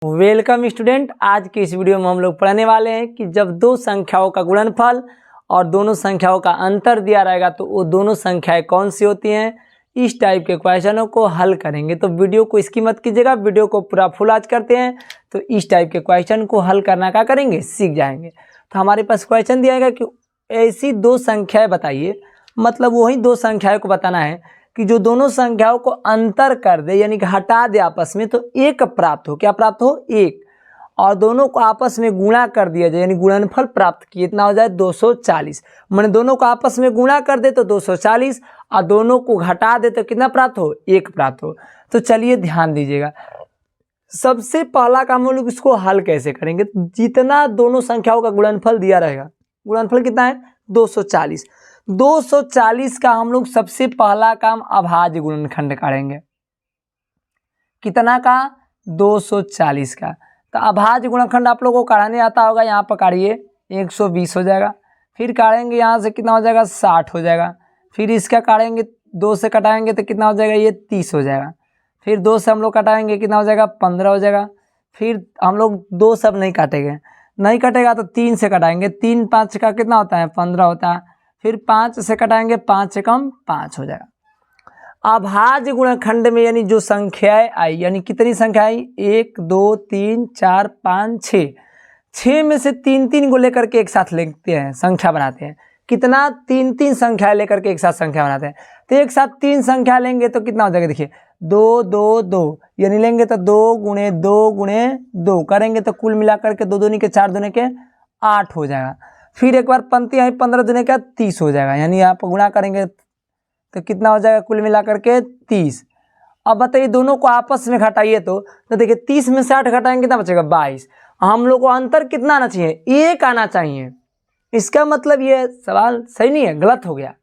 Welcome student. आज की इस वीडियो में हम लोग पढ़ने वाले हैं कि जब दो संख्याओं का गुणनफल और दोनों संख्याओं का अंतर दिया रहेगा तो वो दोनों संख्याएं कौन सी होती हैं, इस टाइप के क्वेश्चनों को हल करेंगे। तो वीडियो को इसकी मत कीजिएगा, वीडियो को पूरा फुल आज करते हैं तो इस टाइप के क्वेश्चन को हल करना क्या करेंगे, सीख जाएंगे। तो हमारे पास क्वेश्चन दिया गया कि ऐसी दो संख्याएँ बताइए, मतलब वही दो संख्याओं को बताना है कि जो दोनों संख्याओं को अंतर कर दे, यानी कि हटा दे आपस में, तो एक प्राप्त हो। क्या प्राप्त हो? एक। और दोनों को आपस में गुणा कर दिया जाए, यानी गुणनफल प्राप्त किए, इतना हो जाए 240। मैंने दोनों को आपस में गुणा कर दे तो 240 और दोनों को घटा दे तो कितना प्राप्त हो? एक प्राप्त हो। तो चलिए ध्यान दीजिएगा, सबसे पहला काम हम लोग इसको हल कैसे करेंगे। जितना दोनों संख्याओं का गुणनफल दिया रहेगा, गुणनफल कितना है? 240। 240 का हम लोग सबसे पहला काम अभाज्य गुणनखंड करेंगे। कितना का? 240 का। तो अभाज्य गुणनखंड आप लोगों को काढ़ने आता होगा, यहाँ पर काढ़िए, 120 हो जाएगा। फिर काढ़ेंगे यहाँ से कितना हो जाएगा? 60 हो जाएगा। फिर इसका काढ़ेंगे, 2 से कटाएंगे तो कितना हो जाएगा? ये 30 हो जाएगा। फिर 2 से हम लोग कटाएंगे, कितना हो जाएगा? 15 हो जाएगा। फिर हम लोग 2 सब नहीं काटेंगे, नहीं कटेगा तो 3 से कटाएंगे, 3 5 का कितना होता है? 15 होता है। फिर 5 से कटाएंगे, 5 से कम 5 हो जाएगा। अभाज्य गुणनखंड में यानी जो संख्याएं आई, यानी कितनी संख्या आई? 1 2 3 4 5 6। 6 में से 3 को लेकर के एक साथ लेते हैं, संख्या बनाते हैं। कितना? 3 संख्या लेकर के एक साथ संख्या बनाते हैं। तो एक साथ 3 संख्या लेंगे तो कितना हो जाएगा? देखिए, 2 2 2, यानी लेंगे तो 2 गुणे 2 गुणे 2 करेंगे तो कुल मिलाकर के 2 दूनी के 4 दूनी के 8 हो जाएगा। फिर एक बार पंक्ति आई, 15 दूनी का 30 हो जाएगा, यानी आप गुणा करेंगे तो कितना हो जाएगा? कुल मिलाकर के 30। अब बताइए, दोनों को आपस में घटाइए तो देखिए 30 में से 8 घटाएंगे कितना बचेगा? 22। हम लोग को अंतर कितना आना चाहिए? 1 आना चाहिए। इसका मतलब ये सवाल सही नहीं है, गलत हो गया।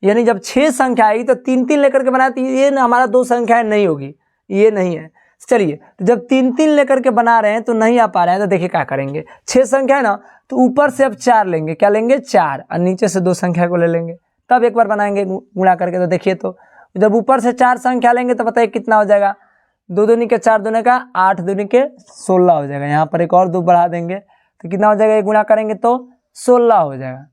यानी जब 6 संख्या आई तो 3 लेकर के बनाया, तो ये हमारा 2 संख्याएं नहीं होगी, ये नहीं है। चलिए, तो जब 3 लेकर के बना रहे हैं तो नहीं आ पा रहे हैं, तो देखिए क्या करेंगे। 6 संख्या है ना, तो ऊपर से अब 4 लेंगे। क्या लेंगे? 4, और नीचे से 2 संख्या को ले लेंगे, तब एक बार बनाएंगे गुणा करके। तो देखिए, तो जब ऊपर से 4 संख्या लेंगे तो बताइए कितना हो जाएगा? 2 दूनी के 4 दूनी का 8 दूनी के 16 हो जाएगा। यहाँ पर एक और 2 बढ़ा देंगे तो कितना हो जाएगा? ये गुणा करेंगे तो 16 हो जाएगा।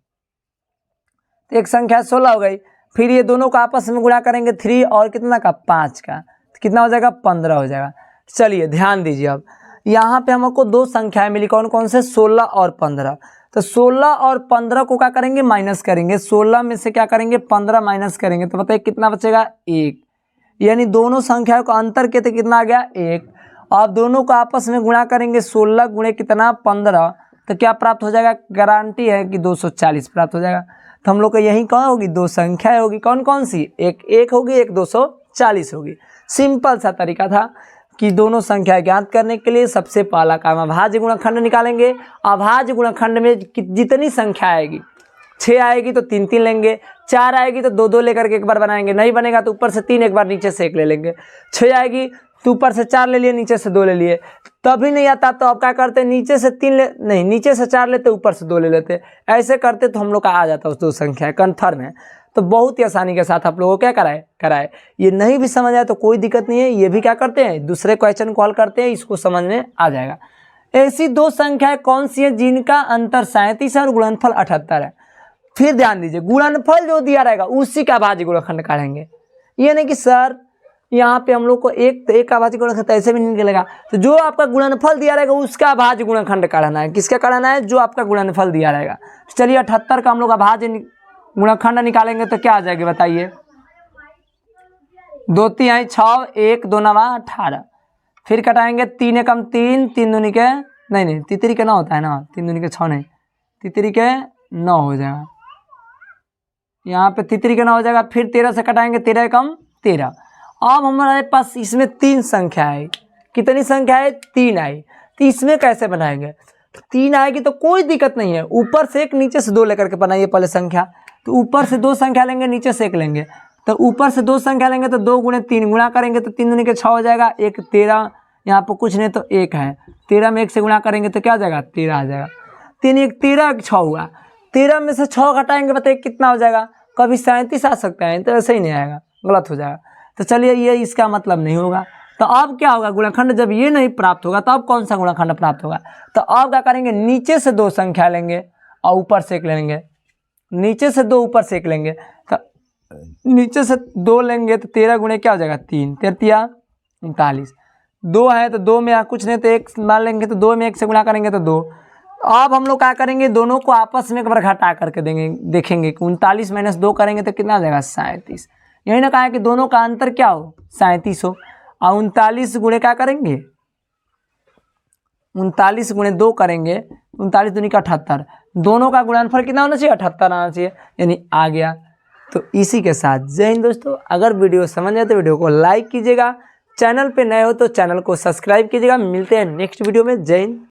तो एक संख्या 16 हो गई। फिर ये दोनों को आपस में गुणा करेंगे, 3 और कितना का? 5 का, तो कितना हो जाएगा? 15 हो जाएगा। चलिए ध्यान दीजिए, अब यहाँ पे हमको 2 संख्याएं मिली, कौन कौन से? 16 और 15। तो 16 और 15 को क्या करेंगे? माइनस करेंगे। 16 में से क्या करेंगे? 15 माइनस करेंगे तो बताइए कितना बचेगा? 1। यानी दोनों संख्याओं का अंतर कितने कितना आ गया? 1। और दोनों को आपस में गुणा करेंगे, 16 गुणे कितना? 15, तो क्या प्राप्त हो जाएगा? गारंटी है कि 240 प्राप्त हो जाएगा। तो हम लोग को यही कौन होगी? 2 संख्याएं होगी। कौन कौन सी? एक 1 होगी, एक 240 होगी। सिंपल सा तरीका था कि दोनों संख्या ज्ञात करने के लिए सबसे पहला काम अभाज्य गुणनखंड निकालेंगे। अभाज्य गुणनखंड में जितनी संख्या आएगी, 6 आएगी तो 3 लेंगे, 4 आएगी तो 2 लेकर के एक बार बनाएंगे, नहीं बनेगा तो ऊपर से 3 एक बार, नीचे से 1 ले लेंगे। 6 आएगी तो ऊपर से 4 ले लिए, नीचे से 2 ले लिए। तभी नहीं आता तो अब क्या करते? नीचे से 3 ले, नहीं, नीचे से 4 लेते, ऊपर से 2 ले लेते। ऐसे करते तो हम लोग का आ जाता उस 2 संख्या कन्फर्म है। तो बहुत ही आसानी के साथ आप लोगों को क्या कराए। ये नहीं भी समझ आए तो कोई दिक्कत नहीं है, ये भी क्या करते हैं? दूसरे क्वेश्चन को हल करते हैं, इसको समझ में आ जाएगा। ऐसी 2 संख्याएं कौन सी हैं जिनका अंतर 37 है और गुणनफल 78 है? फिर ध्यान दीजिए, गुणनफल जो दिया रहेगा उसी का अभाज्य गुणनखंड काढ़ेंगे। ये नहीं कि सर यहाँ पे हम लोग को एक का अभाज्य गुणनखंड ऐसे भी नहीं निकलेगा। तो जो आपका गुणनफल दिया रहेगा उसका अभाज्य गुणनखंड काढ़ना है। किसका काढ़ना है? जो आपका गुणनफल दिया रहेगा। चलिए 78 का हम लोग अभाज्य गुणनखंड निकालेंगे तो क्या आ जाएगी बताइए? 2 3 6, 1 2 9 18। फिर कटाएंगे, 3 एकम 3, 3 दूनी के नहीं, तितरी के 9 होता है ना, 3 दूनी के 6 नहीं, तितरी के 9 हो जाएगा। यहाँ पे तितरी के 9 हो जाएगा। फिर 13 से कटाएंगे, 13 एकम 13। अब हमारे पास इसमें 3 संख्या आई। कितनी संख्या है? 3 आई। तो इसमें कैसे बनाएंगे? 3 आएगी तो कोई दिक्कत नहीं है, ऊपर से 1 नीचे से 2 लेकर के बनाइए पहले संख्या। तो ऊपर से 2 संख्या लेंगे, नीचे से 1 लेंगे। तो ऊपर से 2 संख्या लेंगे तो 2 गुणे 3 गुणा करेंगे तो 3 दूनी के 6 हो जाएगा। 1 13, यहाँ पर कुछ नहीं तो 1 है। 13 में 1 से गुणा करेंगे तो क्या आ जाएगा? 13 आ जाएगा। 3 1 13, 6 हुआ। 13 में से 6 घटाएंगे, बताइए कितना हो जाएगा? कभी 37 आ सकता है, तो ऐसे ही नहीं आएगा, गलत हो जाएगा। तो चलिए, ये इसका मतलब नहीं होगा। तो अब क्या होगा, गुणनखंड जब ये नहीं प्राप्त होगा तो अब कौन सा गुणनखंड प्राप्त होगा। तो अब क्या करेंगे, नीचे से 2 संख्या लेंगे और ऊपर से 1 लेंगे, नीचे से 2 ऊपर से 1 लेंगे। तो नीचे से 2 लेंगे तो 13 गुणे क्या हो जाएगा 3, 3 39। 2 है तो 2 में कुछ नहीं तो 1 मान लेंगे, तो 2 में 1 से गुणा करेंगे तो 2। अब हम लोग क्या करेंगे, दोनों को आपस में एक बार घटा करके देंगे, देखेंगे कि 39 - 2 करेंगे तो कितना आ जाएगा 37। यही ना कहा है कि दोनों का अंतर क्या हो 37 हो। और 39 गुणे क्या करेंगे, 39 गुणे 2 करेंगे, 39 दूनी का 78। दोनों का गुणनफल कितना होना चाहिए 78 आना चाहिए, यानी आ गया। तो इसी के साथ जय हिंद दोस्तों। अगर वीडियो समझ आए तो वीडियो को लाइक कीजिएगा, चैनल पे नए हो तो चैनल को सब्सक्राइब कीजिएगा। मिलते हैं नेक्स्ट वीडियो में। जय हिंद।